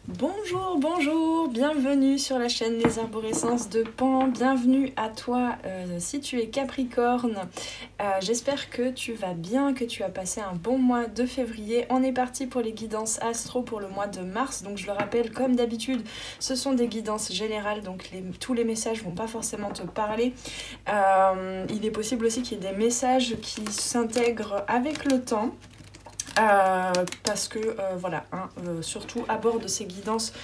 Bonjour, bonjour, bienvenue sur la chaîne des arborescences de Pan, bienvenue à toi si tu es Capricorne. J'espère que tu vas bien, que tu as passé un bon mois de février. On est parti pour les guidances astro pour le mois de mars, donc je le rappelle comme d'habitude, ce sont des guidances générales, donc tous les messages vont pas forcément te parler. Il est possible aussi qu'il y ait des messages qui s'intègrent avec le temps. Parce que voilà, surtout aborde ces guidances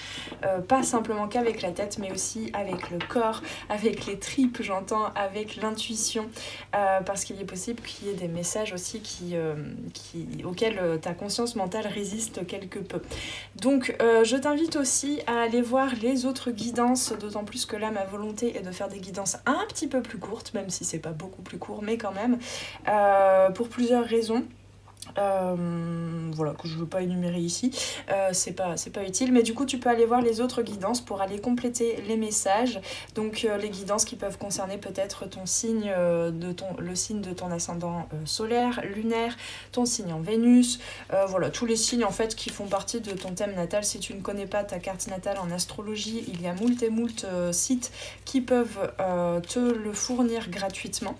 pas simplement qu'avec la tête, mais aussi avec le corps, avec les tripes, j'entends, avec l'intuition, parce qu'il est possible qu'il y ait des messages aussi auxquels ta conscience mentale résiste quelque peu. Donc je t'invite aussi à aller voir les autres guidances, d'autant plus que là ma volonté est de faire des guidances un petit peu plus courtes, même si c'est pas beaucoup plus court, mais quand même, pour plusieurs raisons. Voilà, que je ne veux pas énumérer ici, c'est pas utile, mais du coup tu peux aller voir les autres guidances pour aller compléter les messages. Donc les guidances qui peuvent concerner peut-être ton signe le signe de ton ascendant solaire, lunaire, ton signe en Vénus, voilà, tous les signes en fait qui font partie de ton thème natal. Si tu ne connais pas ta carte natale en astrologie, il y a moult et moult sites qui peuvent te le fournir gratuitement.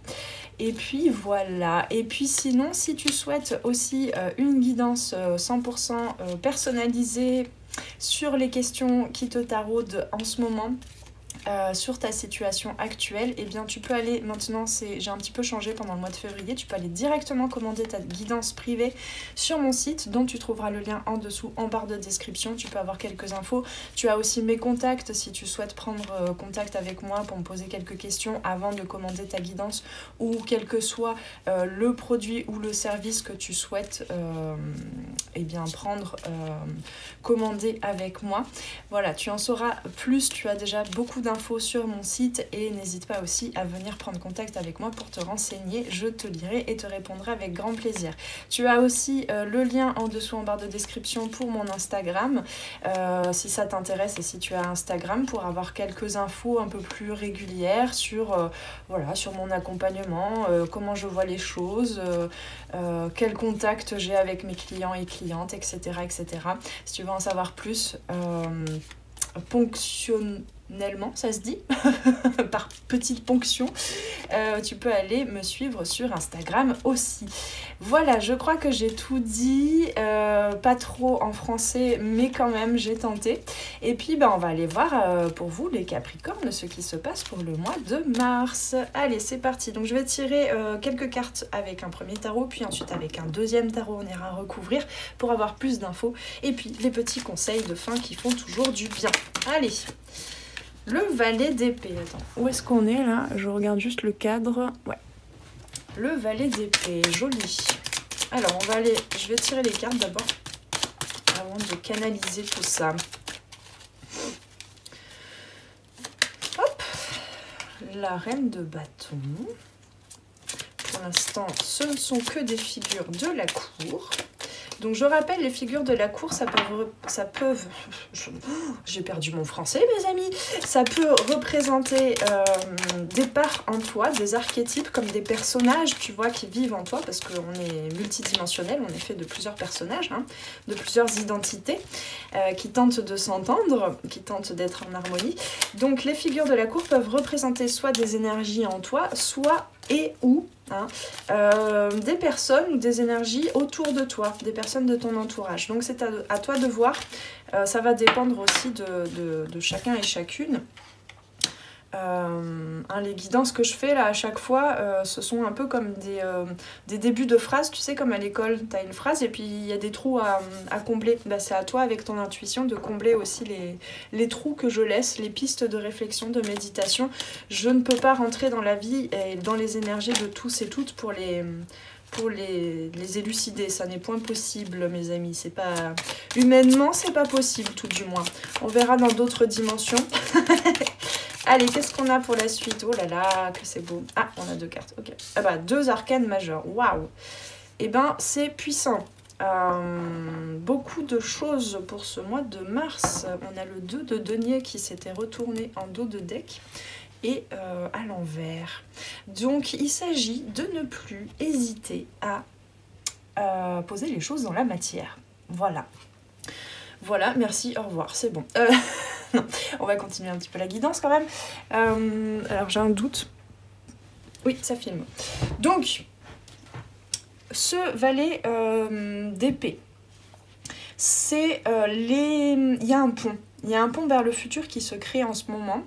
Et puis voilà, et puis sinon si tu souhaites aussi une guidance 100% personnalisée sur les questions qui te taraudent en ce moment, sur ta situation actuelle, et bien tu peux aller maintenant, j'ai un petit peu changé pendant le mois de février, tu peux aller directement commander ta guidance privée sur mon site dont tu trouveras le lien en dessous en barre de description. Tu peux avoir quelques infos, tu as aussi mes contacts si tu souhaites prendre contact avec moi pour me poser quelques questions avant de commander ta guidance, ou quel que soit le produit ou le service que tu souhaites eh bien commander avec moi. Voilà, tu en sauras plus, tu as déjà beaucoup d'infos sur mon site, et n'hésite pas aussi à venir prendre contact avec moi pour te renseigner. Je te lirai et te répondrai avec grand plaisir. Tu as aussi le lien en dessous en barre de description pour mon Instagram, si ça t'intéresse et si tu as Instagram, pour avoir quelques infos un peu plus régulières sur, voilà, sur mon accompagnement, comment je vois les choses, quel contact j'ai avec mes clients et clientes, etc. etc. Si tu veux en savoir plus, ponctionnellement, ça se dit, par petite ponction, tu peux aller me suivre sur Instagram aussi. Voilà, je crois que j'ai tout dit, pas trop en français, mais quand même j'ai tenté. Et puis on va aller voir pour vous les Capricornes ce qui se passe pour le mois de mars. Allez, c'est parti. Donc je vais tirer quelques cartes avec un premier tarot, puis ensuite avec un deuxième tarot, on ira recouvrir pour avoir plus d'infos, et puis les petits conseils de fin qui font toujours du bien. Allez, le valet d'épée. Attends, où est-ce qu'on est là? Je regarde juste le cadre. Ouais. Le valet d'épée, joli. Alors, je vais tirer les cartes d'abord, avant de canaliser tout ça. Hop, la reine de bâton. Pour l'instant, ce ne sont que des figures de la cour. Donc je rappelle, les figures de la cour, j'ai perdu mon français mes amis, ça peut représenter des parts en toi, des archétypes comme des personnages, tu vois, qui vivent en toi, parce qu'on est multidimensionnel, on est fait de plusieurs personnages, hein, de plusieurs identités qui tentent de s'entendre, qui tentent d'être en harmonie. Donc les figures de la cour peuvent représenter soit des énergies en toi, soit des personnes ou des énergies autour de toi, des personnes de ton entourage. Donc c'est à toi de voir, ça va dépendre aussi de chacun et chacune. Les guidances que je fais là à chaque fois, ce sont un peu comme des débuts de phrases, tu sais, comme à l'école, tu as une phrase et puis il y a des trous à combler. C'est à toi avec ton intuition de combler aussi les trous que je laisse, les pistes de réflexion, de méditation. Je ne peux pas rentrer dans la vie et dans les énergies de tous et toutes pour les élucider, ça n'est point possible mes amis, c'est pas humainement, c'est pas possible tout du moins. On verra dans d'autres dimensions. Allez, qu'est-ce qu'on a pour la suite? Oh là là, que c'est beau. Ah, on a deux cartes, ok. Ah bah, deux arcanes majeures, waouh. Eh ben, c'est puissant. Beaucoup de choses pour ce mois de mars. On a le 2 de denier qui s'était retourné en dos de deck et à l'envers. Donc, il s'agit de ne plus hésiter à poser les choses dans la matière. Voilà. Voilà, merci, au revoir, c'est bon. Non, on va continuer un petit peu la guidance quand même. Alors j'ai un doute. Oui, ça filme. Donc, ce valet d'épée, c'est il y a un pont. Il y a un pont vers le futur qui se crée en ce moment,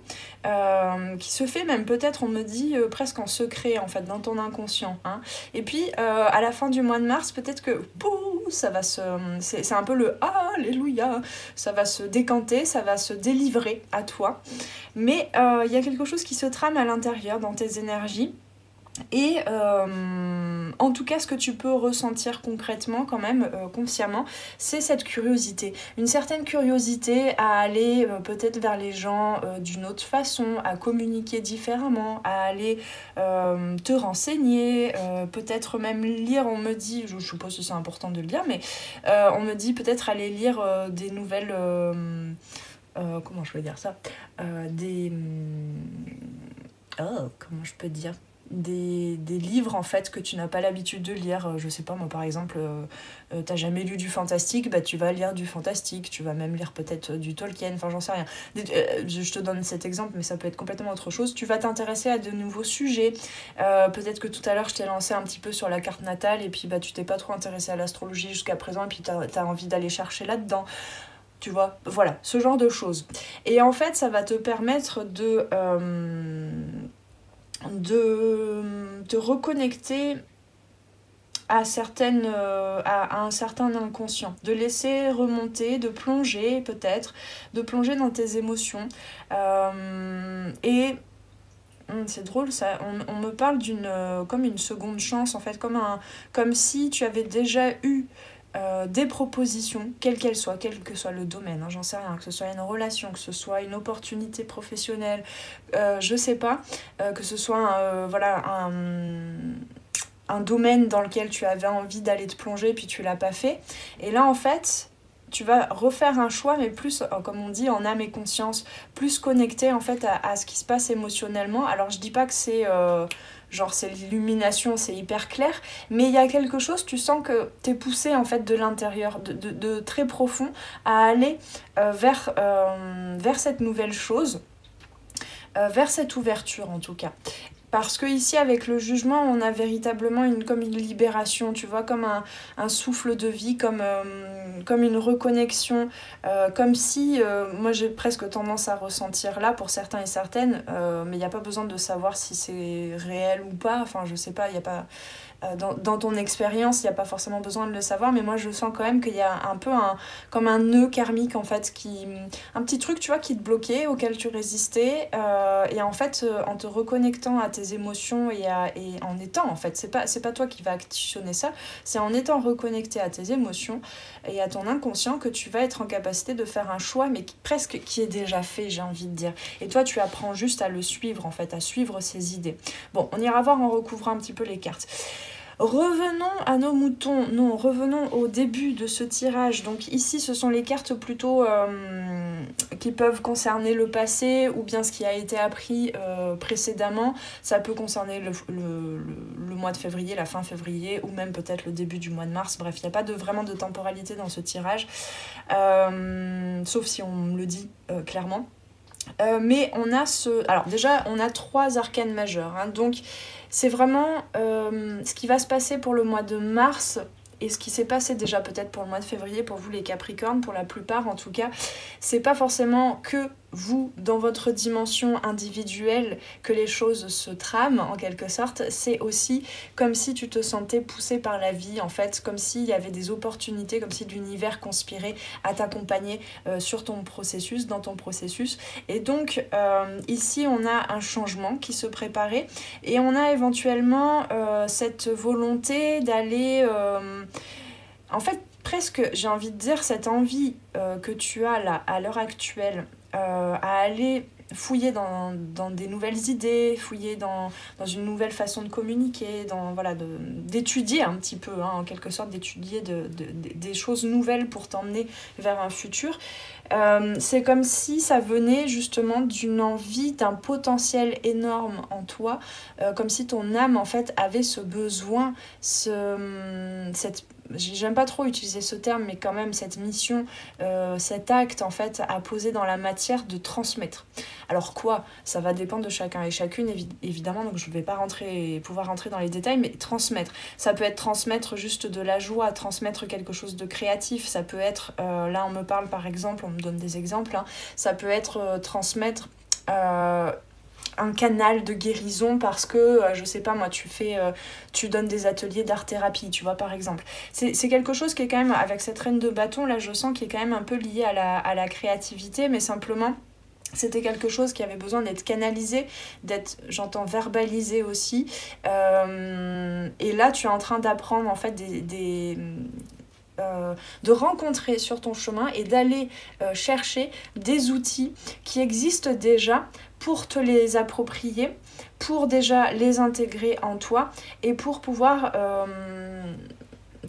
qui se fait même peut-être, on me dit, presque en secret, en fait, dans ton inconscient. Hein. Et puis, à la fin du mois de mars, peut-être que, bouh, ça va se... C'est un peu le « Alléluia !» Ça va se décanter, ça va se délivrer à toi. Mais il y a quelque chose qui se trame à l'intérieur, dans tes énergies. Et en tout cas, ce que tu peux ressentir concrètement, quand même, consciemment, c'est cette curiosité. Une certaine curiosité à aller peut-être vers les gens d'une autre façon, à communiquer différemment, à aller te renseigner, peut-être même lire, on me dit, je suppose que c'est important de le lire, mais on me dit peut-être aller lire des nouvelles... comment je vais dire ça comment je peux dire des livres en fait que tu n'as pas l'habitude de lire, je sais pas moi par exemple t'as jamais lu du fantastique, bah tu vas lire du fantastique, tu vas même lire peut-être du Tolkien, enfin j'en sais rien, je te donne cet exemple mais ça peut être complètement autre chose, tu vas t'intéresser à de nouveaux sujets, peut-être que tout à l'heure je t'ai lancé un petit peu sur la carte natale et puis bah tu t'es pas trop intéressé à l'astrologie jusqu'à présent et puis t'as envie d'aller chercher là-dedans. Tu vois, voilà, ce genre de choses. Et en fait, ça va te permettre de te reconnecter à un certain inconscient, de laisser remonter, de plonger peut-être, de plonger dans tes émotions. Et c'est drôle ça, on me parle comme une seconde chance en fait, comme si tu avais déjà eu des propositions, quelles qu'elles soient, quel que soit le domaine, hein, j'en sais rien, que ce soit une relation, que ce soit une opportunité professionnelle, je sais pas, que ce soit un domaine dans lequel tu avais envie d'aller te plonger puis tu l'as pas fait. Et là en fait, tu vas refaire un choix, mais plus, comme on dit, en âme et conscience, plus connecté en fait à ce qui se passe émotionnellement. Alors je dis pas que c'est... genre c'est l'illumination, c'est hyper clair, mais il y a quelque chose, tu sens que t'es poussé en fait de l'intérieur, de très profond, à aller vers cette nouvelle chose, vers cette ouverture en tout cas. Parce que ici, avec le jugement, on a véritablement comme une libération, tu vois, comme un souffle de vie, comme une reconnexion, comme si, moi j'ai presque tendance à ressentir là, pour certains et certaines, mais il n'y a pas besoin de savoir si c'est réel ou pas, enfin je sais pas, il n'y a pas... Dans ton expérience, il n'y a pas forcément besoin de le savoir, mais moi je sens quand même qu'il y a un peu comme un nœud karmique en fait, un petit truc tu vois qui te bloquait, auquel tu résistais, et en fait en te reconnectant à tes émotions et en étant en fait, c'est pas toi qui vas actionner ça, c'est en étant reconnecté à tes émotions et à ton inconscient que tu vas être en capacité de faire un choix, mais qui est déjà fait, j'ai envie de dire. Et toi tu apprends juste à le suivre en fait, à suivre ses idées. Bon, on ira voir en recouvrant un petit peu les cartes. Revenons à nos moutons, non, revenons au début de ce tirage. Donc ici, ce sont les cartes plutôt qui peuvent concerner le passé ou bien ce qui a été appris précédemment. Ça peut concerner le mois de février, la fin février ou même peut-être le début du mois de mars. Bref, il n'y a pas vraiment de temporalité dans ce tirage, sauf si on me le dit clairement. Mais on a alors déjà, on a 3 arcanes majeures, hein, donc c'est vraiment ce qui va se passer pour le mois de mars et ce qui s'est passé déjà peut-être pour le mois de février pour vous les Capricornes, pour la plupart en tout cas. C'est pas forcément que vous, dans votre dimension individuelle, que les choses se trament en quelque sorte. C'est aussi comme si tu te sentais poussé par la vie, en fait, comme s'il y avait des opportunités, comme si l'univers conspirait à t'accompagner sur ton processus, dans ton processus. Et donc ici on a un changement qui se préparait et on a éventuellement cette volonté d'aller en fait presque, j'ai envie de dire, cette envie que tu as là à l'heure actuelle à aller fouiller dans des nouvelles idées, fouiller dans une nouvelle façon de communiquer, d'étudier un petit peu, hein, en quelque sorte, d'étudier des choses nouvelles pour t'emmener vers un futur. C'est comme si ça venait justement d'une envie, d'un potentiel énorme en toi, comme si ton âme en fait avait ce besoin, j'aime pas trop utiliser ce terme, mais quand même cette mission, cet acte en fait à poser dans la matière de transmettre. Alors quoi? Ça va dépendre de chacun et chacune évidemment, donc je vais pas pouvoir rentrer dans les détails, mais transmettre. Ça peut être transmettre juste de la joie, transmettre quelque chose de créatif, ça peut être, là on me parle par exemple, on me donne des exemples, hein, ça peut être transmettre un canal de guérison parce que, je sais pas moi, tu donnes des ateliers d'art-thérapie, tu vois, par exemple. C'est quelque chose qui est quand même, avec cette reine de bâton, là, je sens qui est quand même un peu lié à la créativité, mais simplement, c'était quelque chose qui avait besoin d'être canalisé, d'être, j'entends, verbalisé aussi. Et là, tu es en train d'apprendre, en fait, de rencontrer sur ton chemin et d'aller chercher des outils qui existent déjà pour te les approprier, pour déjà les intégrer en toi et pour pouvoir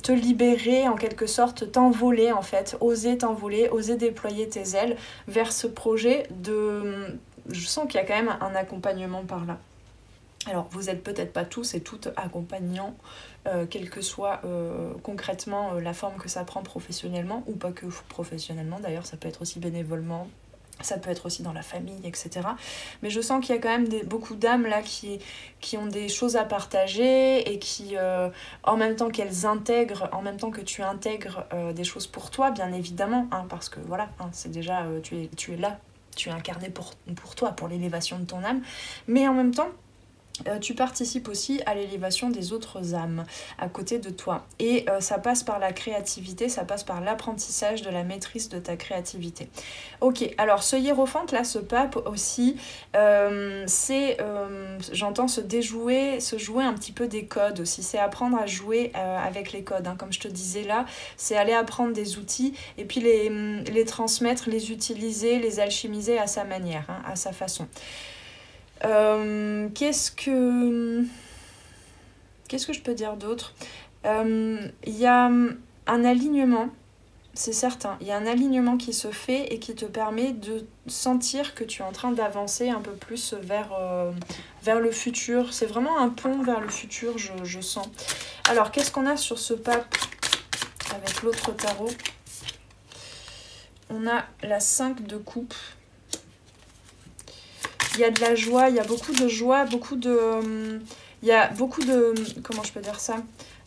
te libérer en quelque sorte, t'envoler en fait, oser t'envoler, oser déployer tes ailes vers ce projet de... Je sens qu'il y a quand même un accompagnement par là. Alors, vous n'êtes peut-être pas tous et toutes accompagnants, quelle que soit concrètement la forme que ça prend professionnellement, ou pas que professionnellement d'ailleurs, ça peut être aussi bénévolement, ça peut être aussi dans la famille, etc. Mais je sens qu'il y a quand même beaucoup d'âmes là qui ont des choses à partager et qui, en même temps qu'elles intègrent, en même temps que tu intègres des choses pour toi, bien évidemment, hein, parce que voilà, hein, c'est déjà, tu es là, tu es incarné pour toi, pour l'élévation de ton âme, mais en même temps, tu participes aussi à l'élévation des autres âmes à côté de toi. Et ça passe par la créativité, ça passe par l'apprentissage de la maîtrise de ta créativité. Ok, alors ce hiérophante là, ce pape aussi, c'est, j'entends se jouer un petit peu des codes aussi. C'est apprendre à jouer avec les codes, hein. Comme je te disais là, c'est aller apprendre des outils et puis les transmettre, les utiliser, les alchimiser à sa manière, hein, à sa façon. Qu'est-ce que je peux dire d'autre? Il y a un alignement, c'est certain, il y a un alignement qui se fait et qui te permet de sentir que tu es en train d'avancer un peu plus vers le futur. C'est vraiment un pont vers le futur, je sens. Alors, qu'est-ce qu'on a sur ce pape avec l'autre tarot? On a la 5 de coupe. Il y a de la joie, il y a beaucoup de joie, il y a beaucoup de... Comment je peux dire ça?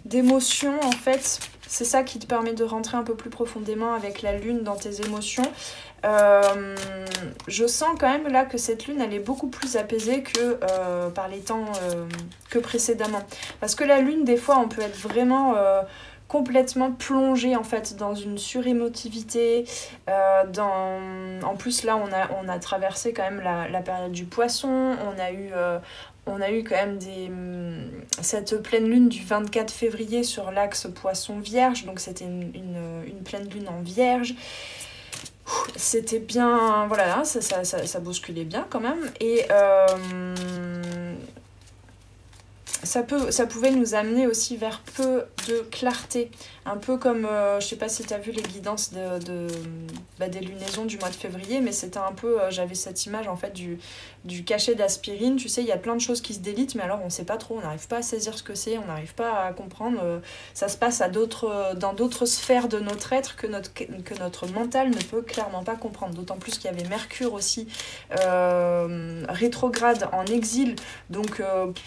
D'émotions, en fait. C'est ça qui te permet de rentrer un peu plus profondément avec la lune dans tes émotions. Je sens quand même là que cette lune, elle est beaucoup plus apaisée que par les temps que précédemment. Parce que la lune, des fois, on peut être vraiment... complètement plongé en fait dans une surémotivité, en plus là on a traversé quand même la période du poisson, on a eu quand même cette pleine lune du 24 février sur l'axe poisson-vierge, donc c'était une pleine lune en vierge. C'était bien, voilà, hein, ça bousculait bien quand même, et ça pouvait nous amener aussi vers peu de clarté. Un peu comme, je sais pas si tu as vu les guidances des lunaisons du mois de février, mais c'était un peu, j'avais cette image en fait du cachet d'aspirine. Tu sais, il y a plein de choses qui se délitent, mais alors on sait pas trop, on n'arrive pas à saisir ce que c'est, on n'arrive pas à comprendre. Ça se passe dans d'autres sphères de notre être que notre mental ne peut clairement pas comprendre. D'autant plus qu'il y avait Mercure aussi rétrograde en exil. Donc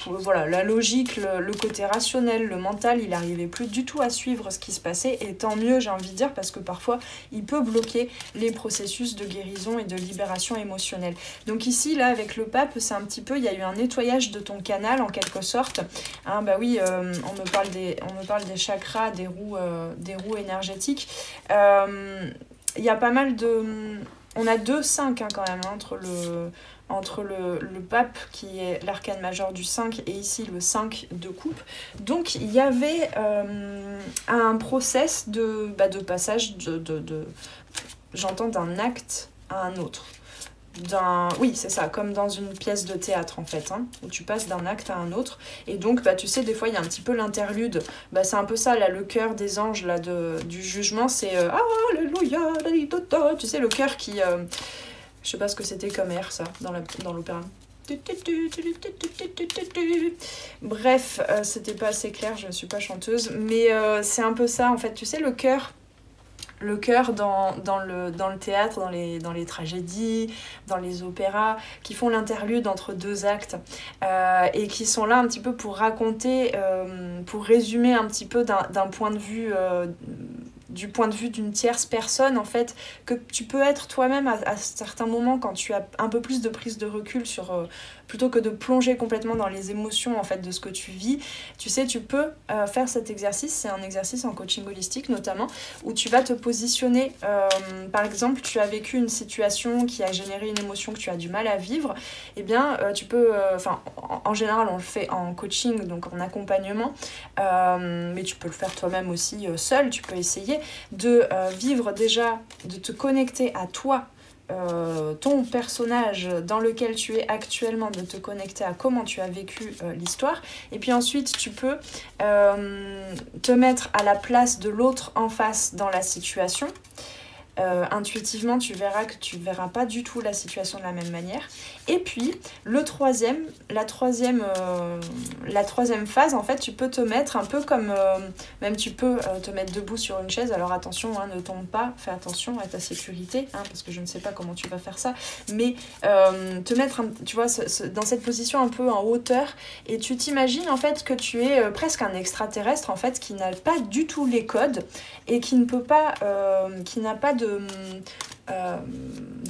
voilà, la logique, le côté rationnel, le mental, il n'arrivait plus du tout à suivre ce qui se passait, et tant mieux, j'ai envie de dire, parce que parfois il peut bloquer les processus de guérison et de libération émotionnelle. Donc ici, là, avec le pape, c'est un petit peu, il y a eu un nettoyage de ton canal en quelque sorte, hein. Bah oui, on me parle des chakras, des roues énergétiques. Il y a pas mal de... On a 2-5 hein, quand même, hein, entre le pape qui est l'arcane majeur du 5 et ici le 5 de coupe. Donc il y avait un process de passage j'entends d'un acte à un autre. Oui, c'est ça, comme dans une pièce de théâtre en fait, hein, où tu passes d'un acte à un autre. Et donc, tu sais, des fois, il y a un petit peu l'interlude. C'est un peu ça, là, le cœur des anges là, du jugement, c'est Alléluia, tu sais, le cœur qui... je sais pas ce que c'était comme air, ça, dans l'opéra. Bref, c'était pas assez clair, je ne suis pas chanteuse, mais c'est un peu ça en fait. Tu sais, le cœur dans le théâtre, dans les tragédies, dans les opéras, qui font l'interlude entre deux actes et qui sont là un petit peu pour raconter, pour résumer un petit peu d'un point de vue du point de vue d'une tierce personne en fait, que tu peux être toi-même à certains moments quand tu as un peu plus de prise de recul sur plutôt que de plonger complètement dans les émotions en fait de ce que tu vis. Tu sais, tu peux faire cet exercice, c'est un exercice en coaching holistique notamment, où tu vas te positionner, par exemple tu as vécu une situation qui a généré une émotion que tu as du mal à vivre, et bien tu peux, en général on le fait en coaching, donc en accompagnement, mais tu peux le faire toi-même aussi seul, tu peux essayer de vivre déjà, de te connecter à toi, ton personnage dans lequel tu es actuellement, de te connecter à comment tu as vécu l'histoire, et puis ensuite tu peux te mettre à la place de l'autre en face dans la situation. Intuitivement tu verras que tu ne verras pas du tout la situation de la même manière. Et puis la troisième phase, en fait tu peux te mettre un peu comme même tu peux te mettre debout sur une chaise. Alors attention, ne tombe pas, fais attention à ta sécurité, parce que je ne sais pas comment tu vas faire ça, mais te mettre tu vois, dans cette position un peu en hauteur, et tu t'imagines en fait que tu es presque un extraterrestre en fait, qui n'a pas du tout les codes et qui ne peut pas qui n'a pas de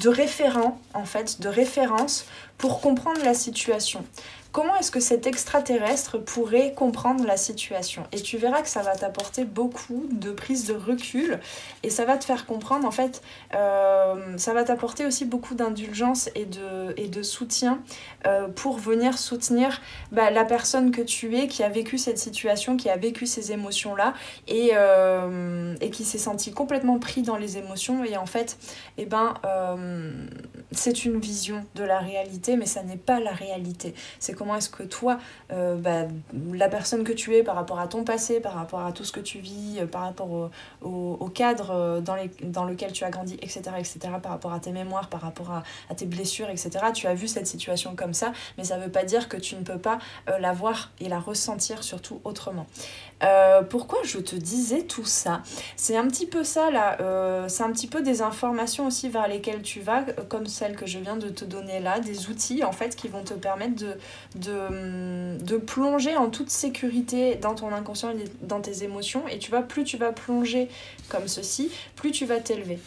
référent en fait, de référence pour comprendre la situation. Comment est-ce que cet extraterrestre pourrait comprendre la situation? Et tu verras que ça va t'apporter beaucoup de prise de recul, et ça va te faire comprendre en fait, ça va t'apporter aussi beaucoup d'indulgence et de soutien pour venir soutenir la personne que tu es, qui a vécu cette situation, qui a vécu ces émotions-là, et qui s'est senti complètement pris dans les émotions. Et en fait, c'est une vision de la réalité, mais ça n'est pas la réalité. C'est comment est-ce que toi, la personne que tu es par rapport à ton passé, par rapport à tout ce que tu vis, par rapport au cadre dans lequel tu as grandi, etc., par rapport à tes mémoires, par rapport à tes blessures, etc. Tu as vu cette situation comme ça, mais ça ne veut pas dire que tu ne peux pas la voir et la ressentir surtout autrement. Pourquoi je te disais tout ça? C'est un petit peu ça là, c'est un petit peu des informations aussi vers lesquelles tu vas, comme celles que je viens de te donner là, des outils en fait qui vont te permettre de plonger en toute sécurité dans ton inconscient et dans tes émotions. Et tu vois, plus tu vas plonger comme ceci, plus tu vas t'élever.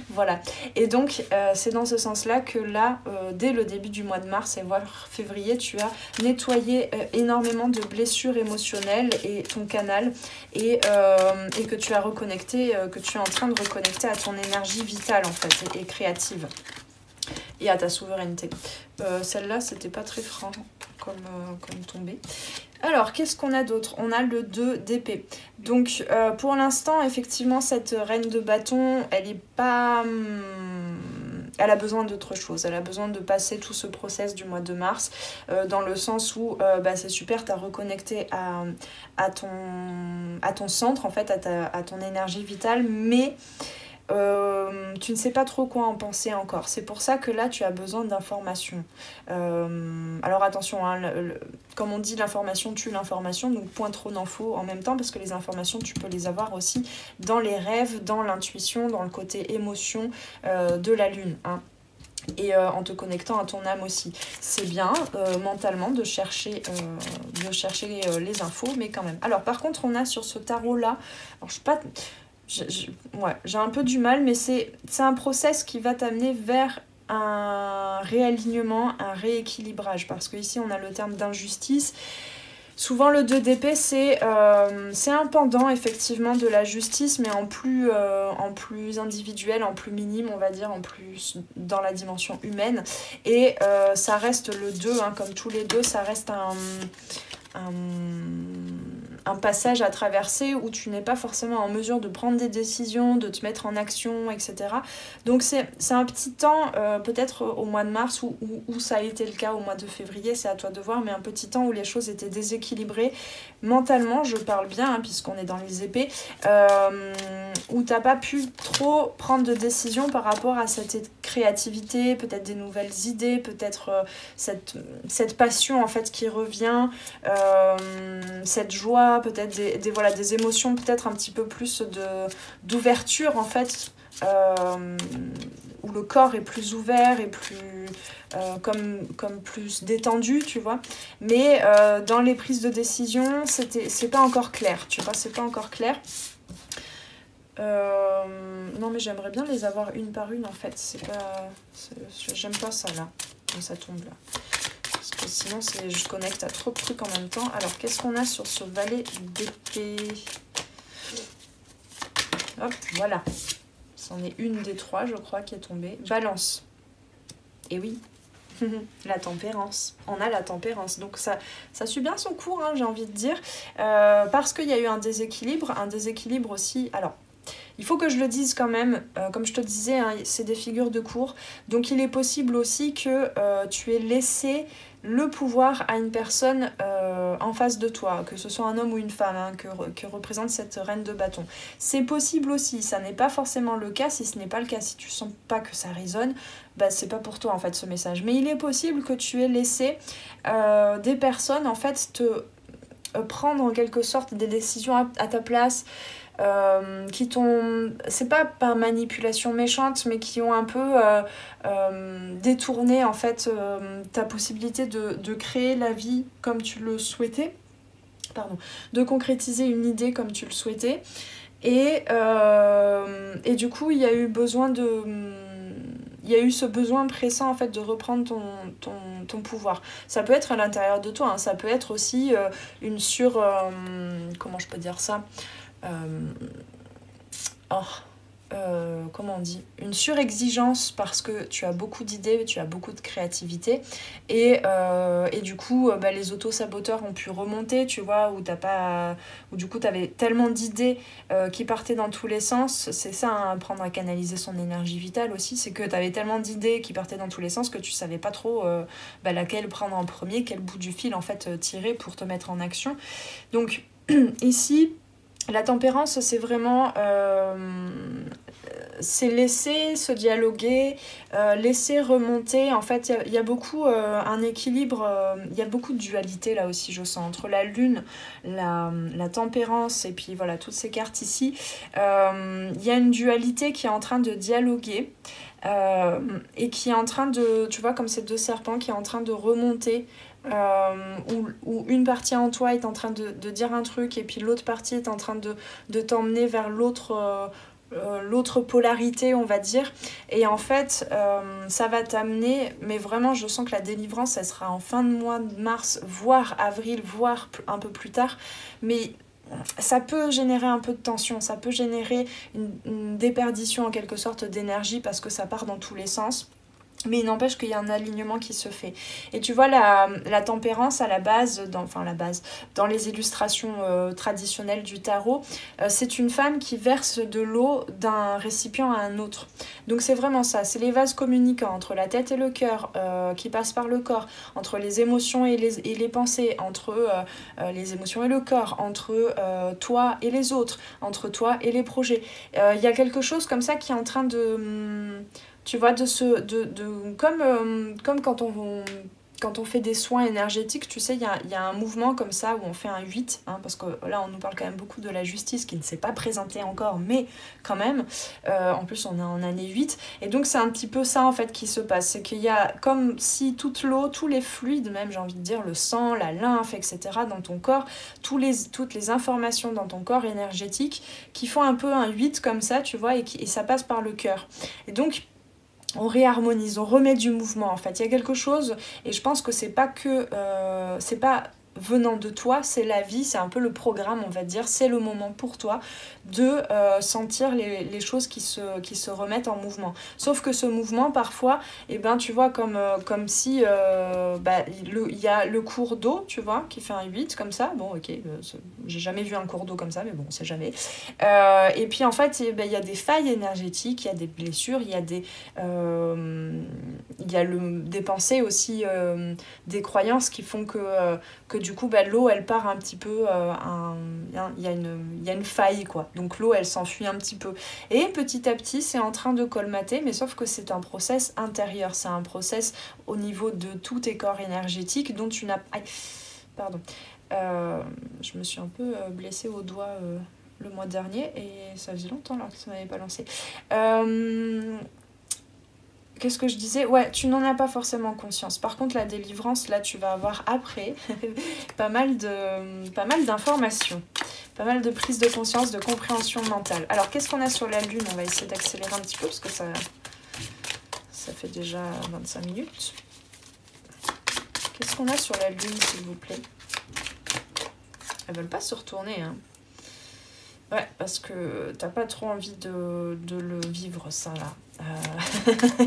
Voilà. Et donc c'est dans ce sens-là que là, dès le début du mois de mars et voire février, tu as nettoyé énormément de blessures émotionnelles et ton canal, et que tu as reconnecté, que tu es en train de reconnecter à ton énergie vitale en fait, et créative, et à ta souveraineté. Celle-là, c'était pas très franc comme tombée. Alors, qu'est-ce qu'on a d'autre? On a le 2 d'épée. Donc, pour l'instant, effectivement, cette reine de bâton, elle est pas... elle a besoin d'autre chose. Elle a besoin de passer tout ce process du mois de mars, dans le sens où c'est super, tu as reconnecté à ton centre, en fait, à ton énergie vitale, mais... tu ne sais pas trop quoi en penser encore. C'est pour ça que là, tu as besoin d'informations. Alors attention, comme on dit, l'information tue l'information, donc point trop d'infos en même temps, parce que les informations, tu peux les avoir aussi dans les rêves, dans l'intuition, dans le côté émotion de la lune, et en te connectant à ton âme aussi. C'est bien mentalement de chercher les infos, mais quand même. Alors par contre, on a sur ce tarot-là, alors je sais pas... j'ai un peu du mal, mais c'est un process qui va t'amener vers un réalignement, un rééquilibrage, parce que ici on a le terme d'injustice. Souvent le 2 d'épée c'est un pendant effectivement de la justice, mais en plus individuel, en plus minime, on va dire, en plus dans la dimension humaine, et ça reste le 2, comme tous les deux, ça reste un passage à traverser où tu n'es pas forcément en mesure de prendre des décisions, de te mettre en action, etc. Donc c'est un petit temps, peut-être au mois de mars, où ça a été le cas au mois de février, c'est à toi de voir, mais un petit temps où les choses étaient déséquilibrées. Mentalement, je parle bien, hein, puisqu'on est dans les épées, où t'as pas pu trop prendre de décisions par rapport à cette créativité, peut-être des nouvelles idées, peut-être cette passion en fait qui revient, cette joie, peut-être voilà, des émotions peut-être un petit peu plus d'ouverture en fait, où le corps est plus ouvert et plus comme plus détendu, tu vois. Mais dans les prises de décision, c'est pas encore clair, tu vois, c'est pas encore clair. Non mais j'aimerais bien les avoir une par une en fait, j'aime pas ça là, quand ça tombe là. Parce que sinon je connecte à trop de trucs en même temps. Alors qu'est-ce qu'on a sur ce valet d'épée? Hop, voilà. C'en est une des trois, je crois, qui est tombée. Balance. Et oui, la tempérance. On a la tempérance. Donc ça suit bien son cours, hein, j'ai envie de dire. Parce qu'il y a eu un déséquilibre aussi. Alors, il faut que je le dise quand même, comme je te disais, hein, c'est des figures de cours. Donc il est possible aussi que tu aies laissé le pouvoir à une personne en face de toi, que ce soit un homme ou une femme, hein, que représente cette reine de bâton. C'est possible aussi, ça n'est pas forcément le cas. Si ce n'est pas le cas, si tu sens pas que ça résonne, bah, c'est pas pour toi en fait ce message. Mais il est possible que tu aies laissé des personnes en fait te prendre en quelque sorte des décisions à ta place, qui t'ont, c'est pas par manipulation méchante, mais qui ont un peu détourné en fait ta possibilité de créer la vie comme tu le souhaitais, de concrétiser une idée comme tu le souhaitais, et du coup il y a eu ce besoin pressant en fait de reprendre ton pouvoir. Ça peut être à l'intérieur de toi, hein, ça peut être aussi une comment je peux dire ça, comment on dit, une surexigence parce que tu as beaucoup d'idées, tu as beaucoup de créativité, et du coup les auto-saboteurs ont pu remonter, tu vois, où du coup tu avais tellement d'idées qui partaient dans tous les sens. C'est ça, hein, apprendre à canaliser son énergie vitale aussi, c'est que tu avais tellement d'idées qui partaient dans tous les sens que tu savais pas trop laquelle prendre en premier, quel bout du fil en fait tirer pour te mettre en action. Donc ici la tempérance, c'est vraiment c'est laisser se dialoguer, laisser remonter. En fait, il y a beaucoup un équilibre, il y a beaucoup de dualité là aussi, je sens, entre la lune, la tempérance et puis voilà, toutes ces cartes ici. Il y a une dualité qui est en train de dialoguer et qui est en train de, tu vois, comme ces deux serpents qui est en train de remonter. Où une partie en toi est en train de dire un truc et puis l'autre partie est en train de t'emmener vers l'autre polarité, on va dire. Et en fait ça va t'amener, mais vraiment je sens que la délivrance elle sera en fin de mois de mars, voire avril, voire un peu plus tard, mais ça peut générer un peu de tension, ça peut générer une déperdition en quelque sorte d'énergie parce que ça part dans tous les sens. Mais il n'empêche qu'il y a un alignement qui se fait. Et tu vois, la tempérance à la base, dans les illustrations traditionnelles du tarot, c'est une femme qui verse de l'eau d'un récipient à un autre. Donc c'est vraiment ça, c'est les vases communicants entre la tête et le cœur qui passent par le corps, entre les émotions et les pensées, entre les émotions et le corps, entre toi et les autres, entre toi et les projets. Il y a quelque chose comme ça qui est en train de... tu vois, comme quand on fait des soins énergétiques, tu sais, il y a un mouvement comme ça où on fait un 8, hein, parce que là, on nous parle quand même beaucoup de la justice qui ne s'est pas présentée encore, mais quand même, en plus, on est en année 8, et donc c'est un petit peu ça, en fait, qui se passe. C'est qu'il y a comme si toute l'eau, tous les fluides, même, j'ai envie de dire, le sang, la lymphe, etc., dans ton corps, toutes les informations dans ton corps énergétique qui font un peu un 8 comme ça, tu vois, et ça passe par le cœur. Et donc, on réharmonise, on remet du mouvement en fait. Il y a quelque chose, et je pense que c'est pas venant de toi, c'est la vie, c'est un peu le programme, on va dire, c'est le moment pour toi de sentir les choses qui se remettent en mouvement. Sauf que ce mouvement, parfois, eh ben, tu vois, comme si il y a le cours d'eau, tu vois, qui fait un 8 comme ça. Bon, ok, j'ai jamais vu un cours d'eau comme ça, mais bon, on sait jamais. Et puis, en fait, eh ben, il y a des failles énergétiques, il y a des blessures, il y a des pensées aussi, des croyances qui font que du coup, l'eau, elle part un petit peu, il y a une faille, quoi. Donc l'eau, elle s'enfuit un petit peu. Et petit à petit, c'est en train de colmater, mais sauf que c'est un process intérieur, c'est un process au niveau de tous tes corps énergétiques dont tu n'as... Aïe, pardon. Je me suis un peu blessée au doigt le mois dernier et ça faisait longtemps là que ça m'avait pas lancé. Qu'est-ce que je disais? Ouais, tu n'en as pas forcément conscience. Par contre, la délivrance, là, tu vas avoir après pas mal d'informations, pas mal de prise de conscience, de compréhension mentale. Alors, qu'est-ce qu'on a sur la Lune? On va essayer d'accélérer un petit peu parce que ça fait déjà 25 minutes. Qu'est-ce qu'on a sur la Lune, s'il vous plaît? Elles veulent pas se retourner, hein. Ouais, parce que t'as pas trop envie de le vivre, ça, là.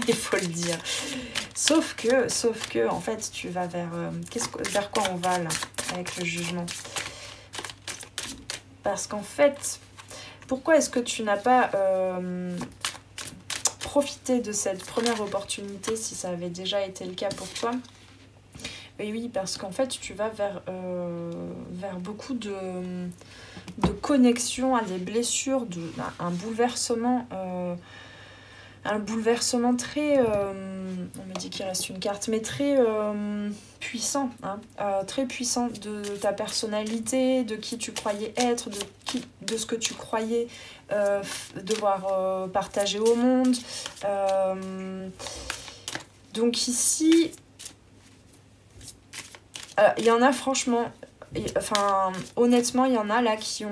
Il faut le dire. Sauf que en fait, tu vas vers... vers quoi on va, là, avec le jugement? Parce qu'en fait, pourquoi est-ce que tu n'as pas profité de cette première opportunité si ça avait déjà été le cas pour toi? Et oui, parce qu'en fait, tu vas vers beaucoup de connexion à des blessures, un bouleversement très... on me dit qu'il reste une carte, mais très puissant, hein, très puissant de ta personnalité, de qui tu croyais être, de ce que tu croyais devoir partager au monde. Donc ici... Il y en a franchement, honnêtement, il y en a là qui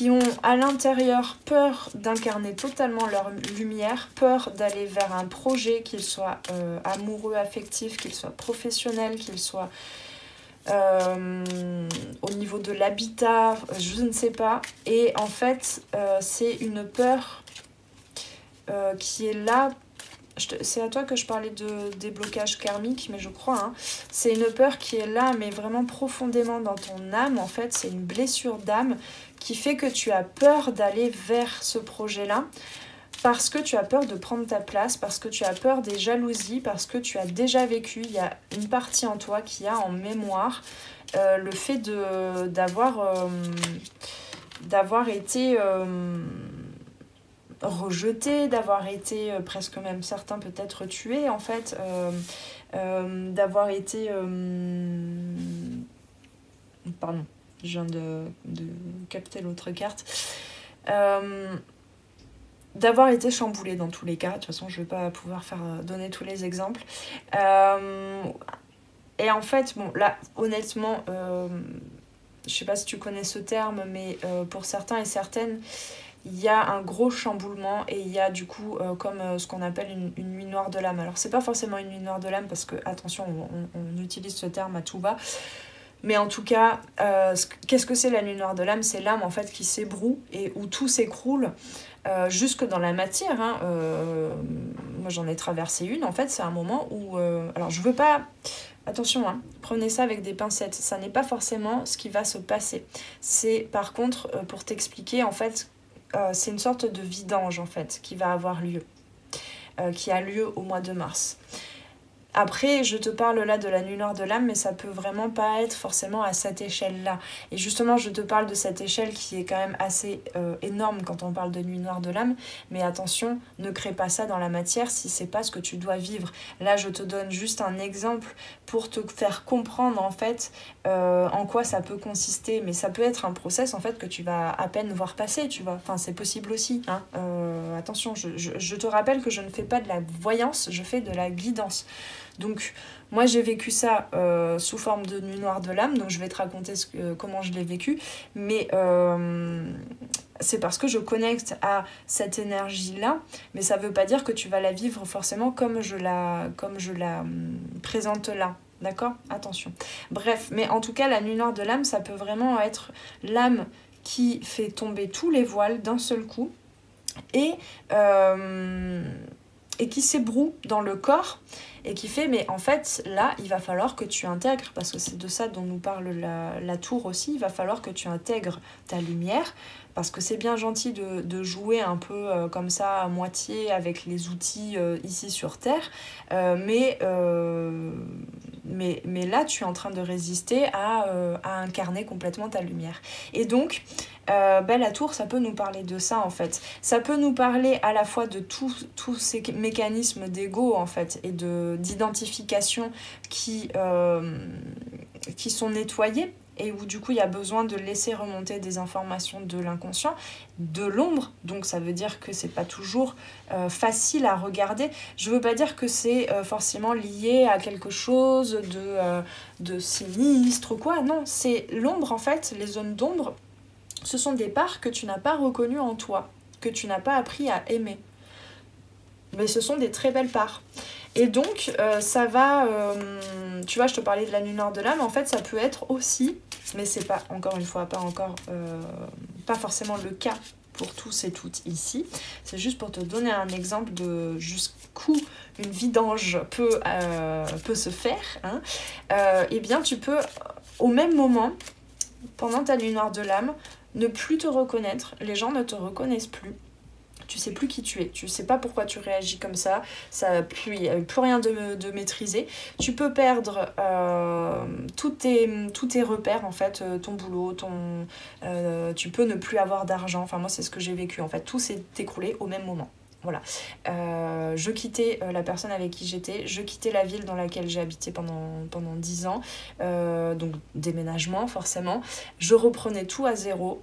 ont à l'intérieur peur d'incarner totalement leur lumière, peur d'aller vers un projet, qu'il soit amoureux, affectif, qu'il soit professionnel, qu'il soit au niveau de l'habitat, je ne sais pas. Et en fait, c'est une peur qui est là. C'est à toi que je parlais de déblocage karmique, mais je crois, hein, c'est une peur qui est là, mais vraiment profondément dans ton âme. En fait, c'est une blessure d'âme qui fait que tu as peur d'aller vers ce projet-là, parce que tu as peur de prendre ta place, parce que tu as peur des jalousies, parce que tu as déjà vécu, il y a une partie en toi qui a en mémoire le fait d'avoir été... rejeté, d'avoir été presque même certains peut-être tués en fait, d'avoir été pardon, je viens de capter l'autre carte, d'avoir été chamboulé dans tous les cas. De toute façon je vais pas pouvoir donner tous les exemples, et en fait bon là honnêtement je sais pas si tu connais ce terme, mais pour certains et certaines il y a un gros chamboulement et il y a du coup comme ce qu'on appelle une nuit noire de l'âme. Alors c'est pas forcément une nuit noire de l'âme parce que, attention, on utilise ce terme à tout va. Mais en tout cas, qu'est-ce que c'est la nuit noire de l'âme? C'est l'âme en fait qui s'ébroue et où tout s'écroule jusque dans la matière. Hein. Moi j'en ai traversé une, en fait c'est un moment où... alors je veux pas... Attention, hein, prenez ça avec des pincettes, ça n'est pas forcément ce qui va se passer. C'est par contre, pour t'expliquer, en fait, c'est une sorte de vidange en fait qui va avoir lieu, qui a lieu au mois de mars. Après, je te parle là de la nuit noire de l'âme, mais ça peut vraiment pas être forcément à cette échelle-là. Et justement, je te parle de cette échelle qui est quand même assez énorme quand on parle de nuit noire de l'âme. Mais attention, ne crée pas ça dans la matière si c'est pas ce que tu dois vivre. Là, je te donne juste un exemple pour te faire comprendre en fait en quoi ça peut consister. Mais ça peut être un process en fait que tu vas à peine voir passer, tu vois. Enfin, c'est possible aussi. Hein. Attention, je te rappelle que je ne fais pas de la voyance, je fais de la guidance. Donc moi j'ai vécu ça sous forme de nuit noire de l'âme, donc je vais te raconter comment je l'ai vécu, mais c'est parce que je connecte à cette énergie-là, mais ça veut pas dire que tu vas la vivre forcément comme je la présente là. D'accord? Attention. Bref, mais en tout cas, la nuit noire de l'âme, ça peut vraiment être l'âme qui fait tomber tous les voiles d'un seul coup et qui s'ébroue dans le corps et qui fait, mais en fait, là, il va falloir que tu intègres, parce que c'est de ça dont nous parle la tour aussi, il va falloir que tu intègres ta lumière, parce que c'est bien gentil de jouer un peu comme ça, à moitié, avec les outils ici sur Terre, mais là, tu es en train de résister à incarner complètement ta lumière. Et donc, la tour, ça peut nous parler de ça, en fait. Ça peut nous parler à la fois de tous ces mécanismes d'ego, en fait, et d'identification qui sont nettoyés, et où du coup il y a besoin de laisser remonter des informations de l'inconscient, de l'ombre, donc ça veut dire que c'est pas toujours facile à regarder. Je veux pas dire que c'est forcément lié à quelque chose de sinistre ou quoi, non, c'est l'ombre en fait, les zones d'ombre, ce sont des parts que tu n'as pas reconnues en toi, que tu n'as pas appris à aimer. Mais ce sont des très belles parts. Et donc, ça va... tu vois, je te parlais de la nuit noire de l'âme. En fait, ça peut être aussi... Mais c'est pas, encore une fois, pas forcément le cas pour tous et toutes ici. C'est juste pour te donner un exemple de jusqu'où une vidange peut se faire. Hein. Eh bien, tu peux, au même moment, pendant ta nuit noire de l'âme, ne plus te reconnaître. Les gens ne te reconnaissent plus. Tu sais plus qui tu es, tu sais pas pourquoi tu réagis comme ça, il n'y a plus rien de maîtrisé. Tu peux perdre tous tes repères en fait, ton boulot, tu peux ne plus avoir d'argent, enfin moi c'est ce que j'ai vécu en fait, tout s'est écroulé au même moment. Voilà, je quittais la personne avec qui j'étais, je quittais la ville dans laquelle j'ai habité pendant 10 ans, donc déménagement forcément, je reprenais tout à zéro.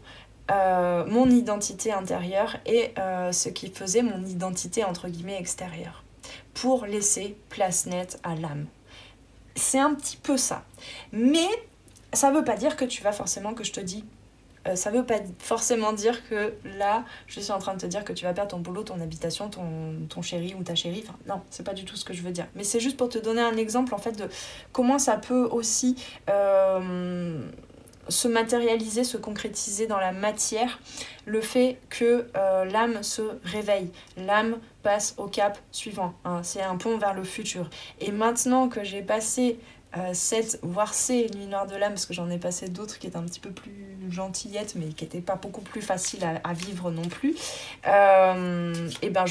Mon identité intérieure et ce qui faisait mon identité entre guillemets extérieure pour laisser place nette à l'âme. C'est un petit peu ça, mais ça veut pas dire que tu vas forcément, que je te dis, ça veut pas forcément dire que là je suis en train de te dire que tu vas perdre ton boulot, ton habitation, ton chéri ou ta chérie, enfin non, c'est pas du tout ce que je veux dire, mais c'est juste pour te donner un exemple en fait de comment ça peut aussi se matérialiser, se concrétiser dans la matière, le fait que l'âme se réveille, l'âme passe au cap suivant, hein, c'est un pont vers le futur. Et maintenant que j'ai passé cette, voire ces nuits noires de l'âme, parce que j'en ai passé d'autres qui étaient un petit peu plus gentillettes, mais qui n'étaient pas beaucoup plus faciles à vivre non plus, et ben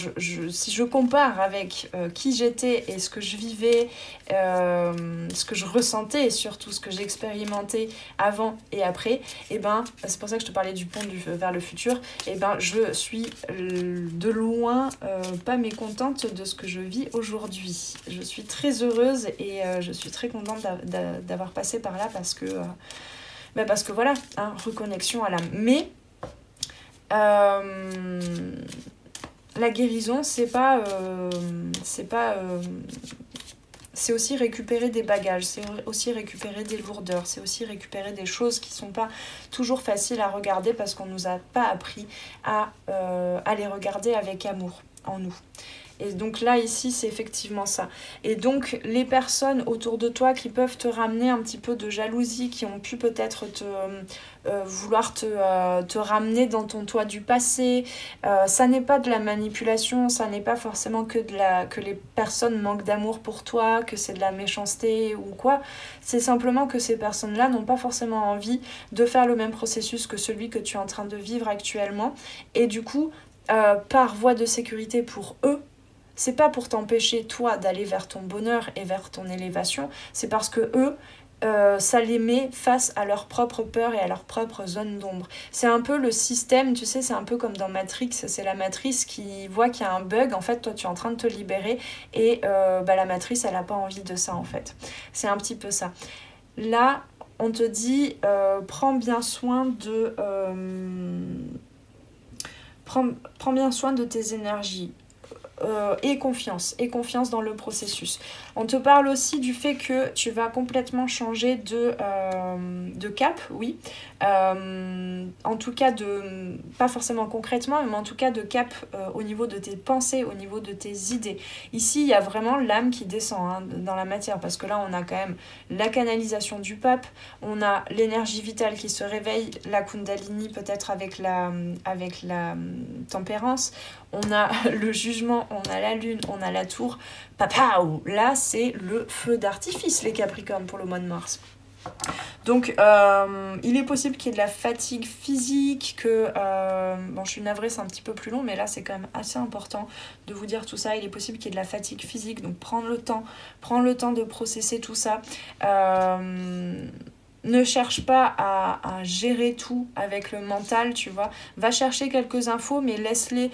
si je compare avec qui j'étais et ce que je vivais, ce que je ressentais et surtout ce que j'ai expérimenté avant et après, et ben c'est pour ça que je te parlais du pont vers le futur, et ben je suis de loin pas mécontente de ce que je vis aujourd'hui. Je suis très heureuse et je suis très contente d'avoir passé par là parce que voilà, hein, reconnexion à l'âme. Mais la guérison, c'est aussi récupérer des bagages, c'est aussi récupérer des lourdeurs, c'est aussi récupérer des choses qui sont pas toujours faciles à regarder parce qu'on nous a pas appris à les regarder avec amour en nous. Et donc là, ici, c'est effectivement ça. Et donc, les personnes autour de toi qui peuvent te ramener un petit peu de jalousie, qui ont pu peut-être vouloir te ramener dans ton toi du passé, ça n'est pas de la manipulation, ça n'est pas forcément que les personnes manquent d'amour pour toi, que c'est de la méchanceté ou quoi. C'est simplement que ces personnes-là n'ont pas forcément envie de faire le même processus que celui que tu es en train de vivre actuellement. Et du coup, par voie de sécurité pour eux, c'est pas pour t'empêcher toi d'aller vers ton bonheur et vers ton élévation, c'est parce que eux, ça les met face à leur propre peur et à leur propre zone d'ombre. C'est un peu le système, tu sais, c'est un peu comme dans Matrix, c'est la matrice qui voit qu'il y a un bug, en fait toi tu es en train de te libérer et la matrice elle a pas envie de ça en fait. C'est un petit peu ça. Là on te dit prends bien soin de prends bien soin de tes énergies. et confiance dans le processus. On te parle aussi du fait que tu vas complètement changer de cap, oui. En tout cas, pas forcément concrètement, mais en tout cas de cap au niveau de tes pensées, au niveau de tes idées. Ici, il y a vraiment l'âme qui descend hein, dans la matière, parce que là, on a quand même la canalisation du pape, on a l'énergie vitale qui se réveille, la kundalini peut-être avec la tempérance, on a le jugement, on a la lune, on a la tour. Papaou, là, c'est le feu d'artifice, les Capricornes, pour le mois de mars. Donc, il est possible qu'il y ait de la fatigue physique, que... bon, je suis navrée, c'est un petit peu plus long, mais là, c'est quand même assez important de vous dire tout ça. Il est possible qu'il y ait de la fatigue physique, donc prendre le temps de processer tout ça. Ne cherche pas à gérer tout avec le mental, tu vois. Va chercher quelques infos, mais laisse-les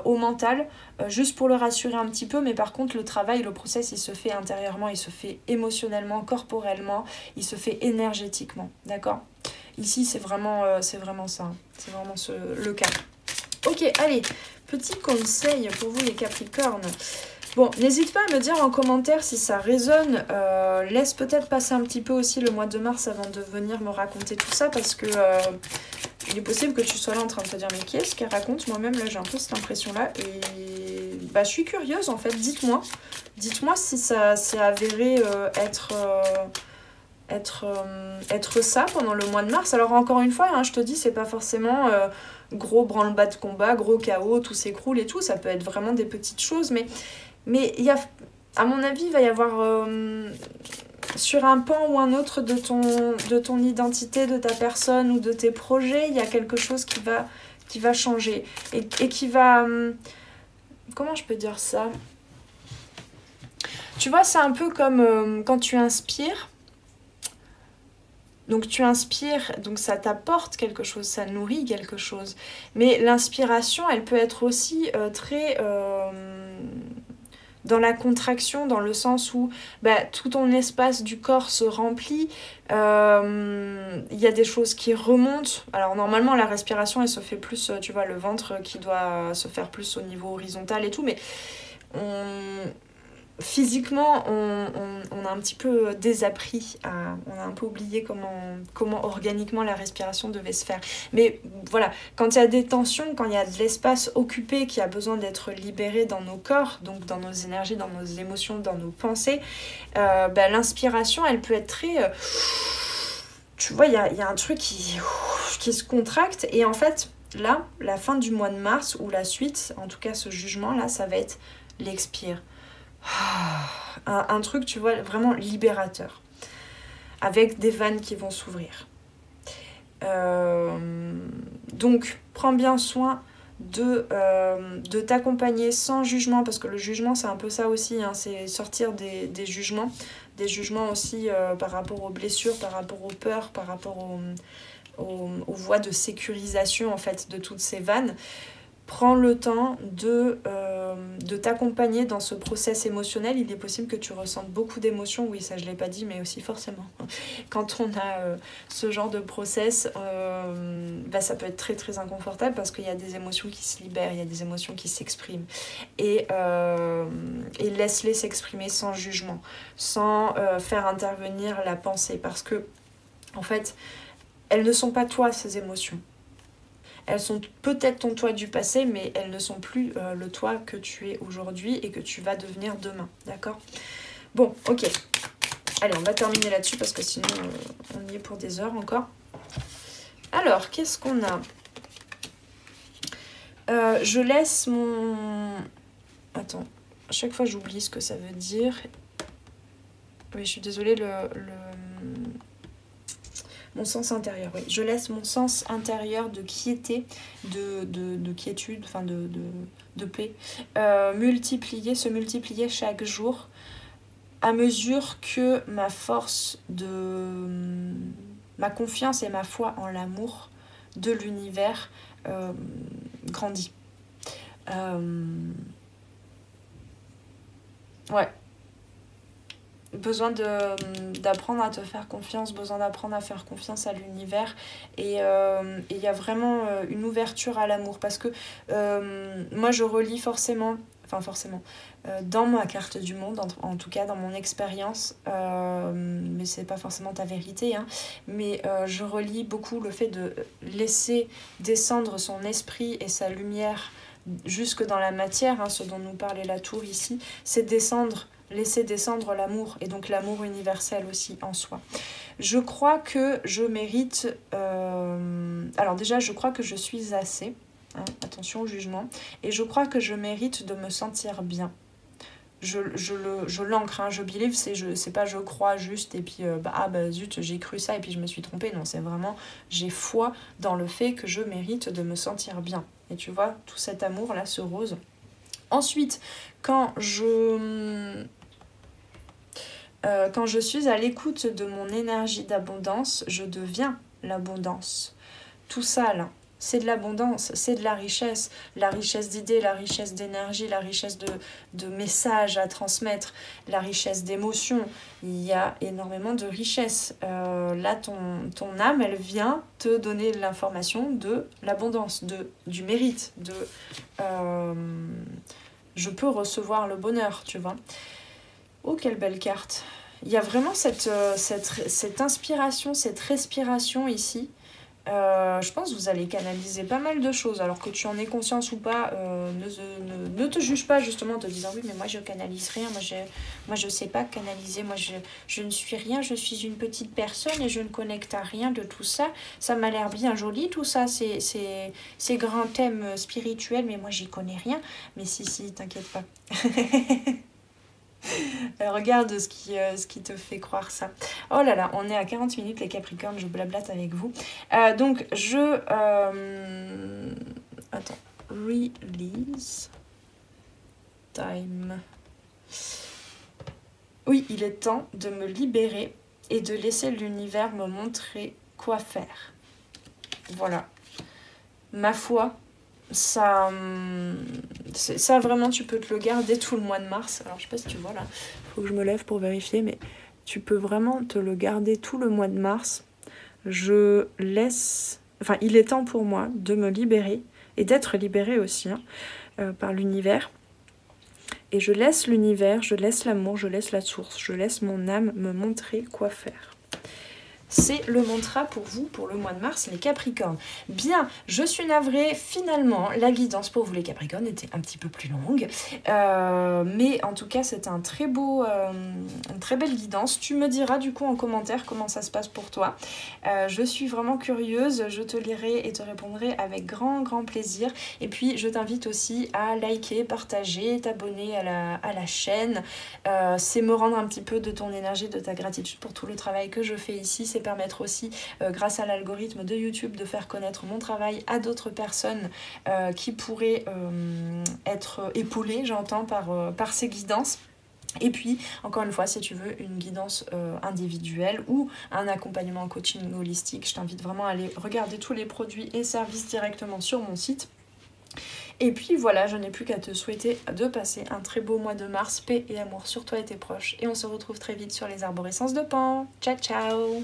au mental, juste pour le rassurer un petit peu. Mais par contre, le travail, le process, il se fait intérieurement, il se fait émotionnellement, corporellement, il se fait énergétiquement, d'accord? Ici, c'est vraiment ça, hein. C'est vraiment le cas. Ok, allez, petit conseil pour vous les Capricornes. Bon, n'hésite pas à me dire en commentaire si ça résonne. Laisse peut-être passer un petit peu aussi le mois de mars avant de venir me raconter tout ça, parce que il est possible que tu sois là en train de te dire mais qu'est-ce qu'elle raconte? Moi-même là j'ai un peu cette impression-là et bah je suis curieuse en fait. Dites-moi si ça s'est avéré être ça pendant le mois de mars. Alors encore une fois, hein, je te dis, c'est pas forcément gros branle-bas de combat, gros chaos, tout s'écroule et tout. Ça peut être vraiment des petites choses, mais il y a, à mon avis, il va y avoir sur un pan ou un autre de ton identité, de ta personne ou de tes projets, il y a quelque chose qui va changer et qui va... comment je peux dire ça? Tu vois, c'est un peu comme quand tu inspires. Donc tu inspires, donc ça t'apporte quelque chose, ça nourrit quelque chose. Mais l'inspiration, elle peut être aussi très dans la contraction, dans le sens où tout ton espace du corps se remplit, il y a des choses qui remontent. Alors normalement la respiration, elle se fait plus, tu vois, le ventre qui doit se faire plus au niveau horizontal et tout, mais physiquement, on a un petit peu désappris, on a un peu oublié comment organiquement la respiration devait se faire. Mais voilà, quand il y a des tensions, quand il y a de l'espace occupé qui a besoin d'être libéré dans nos corps, donc dans nos énergies, dans nos émotions, dans nos pensées, l'inspiration, elle peut être très... tu vois, il y a un truc qui se contracte. Et en fait, là, la fin du mois de mars, ou la suite, en tout cas ce jugement-là, ça va être l'expire. Un truc, tu vois, vraiment libérateur, avec des vannes qui vont s'ouvrir. Donc prends bien soin de t'accompagner sans jugement, parce que le jugement c'est un peu ça aussi, hein, c'est sortir des jugements aussi par rapport aux blessures, par rapport aux peurs, par rapport aux voies de sécurisation en fait de toutes ces vannes. Prends le temps de t'accompagner dans ce process émotionnel. Il est possible que tu ressentes beaucoup d'émotions, oui, ça je ne l'ai pas dit, mais aussi forcément. Quand on a ce genre de process, ça peut être très très inconfortable parce qu'il y a des émotions qui se libèrent, il y a des émotions qui s'expriment. Et laisse-les s'exprimer sans jugement, sans faire intervenir la pensée, parce que, en fait, elles ne sont pas toi, ces émotions. Elles sont peut-être ton toi du passé, mais elles ne sont plus le toi que tu es aujourd'hui et que tu vas devenir demain, d'accord? Bon, ok. Allez, on va terminer là-dessus parce que sinon, on y est pour des heures encore. Alors, qu'est-ce qu'on a? Je laisse mon... Attends, à chaque fois j'oublie ce que ça veut dire. Oui, je suis désolée, mon sens intérieur, oui. Je laisse mon sens intérieur de quiété, de quiétude, enfin de paix, se multiplier chaque jour à mesure que ma force ma confiance et ma foi en l'amour de l'univers grandit. Ouais. Besoin d'apprendre à te faire confiance, besoin d'apprendre à faire confiance à l'univers. Et il y a vraiment une ouverture à l'amour. Parce que moi, je relie forcément... enfin forcément, dans ma carte du monde, en tout cas dans mon expérience, mais c'est pas forcément ta vérité, hein, mais je relie beaucoup le fait de laisser descendre son esprit et sa lumière jusque dans la matière, hein, ce dont nous parlait la tour ici, c'est laisser descendre l'amour, et donc l'amour universel aussi en soi. Je crois que je mérite... alors déjà, je crois que je suis assez, hein, attention au jugement, et je crois que je mérite de me sentir bien. Je l'ancre, hein, je believe, c'est pas je crois juste, et puis zut, j'ai cru ça, et puis je me suis trompée. Non, c'est vraiment, j'ai foi dans le fait que je mérite de me sentir bien. Et tu vois, tout cet amour-là, ce rose. Ensuite, quand je suis à l'écoute de mon énergie d'abondance, je deviens l'abondance. Tout ça, là, c'est de l'abondance, c'est de la richesse d'idées, la richesse d'énergie, la richesse de messages à transmettre, la richesse d'émotions. Il y a énormément de richesse. Là, ton âme, elle vient te donner l'information de l'abondance, du mérite, je peux recevoir le bonheur, tu vois. Oh, quelle belle carte. Il y a vraiment cette inspiration, cette respiration ici. Je pense que vous allez canaliser pas mal de choses, alors que tu en aies conscience ou pas, ne te juge pas justement en te disant oui mais moi je canalise rien, moi je sais pas canaliser, moi je ne suis rien, je suis une petite personne et je ne connecte à rien de tout ça, ça m'a l'air bien joli tout ça, ces grands thèmes spirituels, mais moi j'y connais rien. Mais si, t'inquiète pas. Regarde ce qui te fait croire ça. Oh là là, on est à 40 minutes les Capricornes, je blablate avec vous. Donc attends, release time. Oui, il est temps de me libérer et de laisser l'univers me montrer quoi faire. Voilà. Ma foi, ça vraiment tu peux te le garder tout le mois de mars. Alors je sais pas si tu vois là, faut que je me lève pour vérifier, mais tu peux vraiment te le garder tout le mois de mars. Il est temps pour moi de me libérer et d'être libérée aussi par l'univers. Et je laisse l'univers, je laisse l'amour, je laisse la source, je laisse mon âme me montrer quoi faire. C'est le mantra pour vous pour le mois de mars, les Capricornes. Bien, je suis navrée, finalement, la guidance pour vous les Capricornes était un petit peu plus longue. Mais en tout cas, c'était une très belle guidance. Tu me diras du coup en commentaire comment ça se passe pour toi. Je suis vraiment curieuse, je te lirai et te répondrai avec grand plaisir. Et puis, je t'invite aussi à liker, partager, t'abonner à la chaîne. C'est me rendre un petit peu de ton énergie, de ta gratitude pour tout le travail que je fais ici. C'est permettre aussi, grâce à l'algorithme de YouTube, de faire connaître mon travail à d'autres personnes qui pourraient être épaulées, j'entends, par ces guidances. Et puis, encore une fois, si tu veux une guidance individuelle ou un accompagnement en coaching holistique, je t'invite vraiment à aller regarder tous les produits et services directement sur mon site. Et puis voilà, je n'ai plus qu'à te souhaiter de passer un très beau mois de mars, paix et amour sur toi et tes proches. Et on se retrouve très vite sur les arborescences de Pan. Ciao ciao!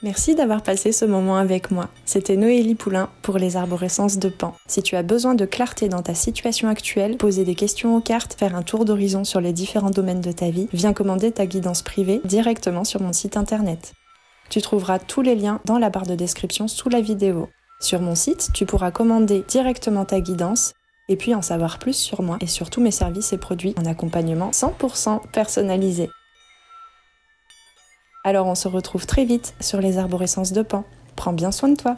Merci d'avoir passé ce moment avec moi. C'était Noélie Poulain pour les arborescences de Pan. Si tu as besoin de clarté dans ta situation actuelle, poser des questions aux cartes, faire un tour d'horizon sur les différents domaines de ta vie, viens commander ta guidance privée directement sur mon site internet. Tu trouveras tous les liens dans la barre de description sous la vidéo. Sur mon site, tu pourras commander directement ta guidance et puis en savoir plus sur moi et sur tous mes services et produits en accompagnement 100% personnalisé. Alors on se retrouve très vite sur les arborescences de Pan. Prends bien soin de toi.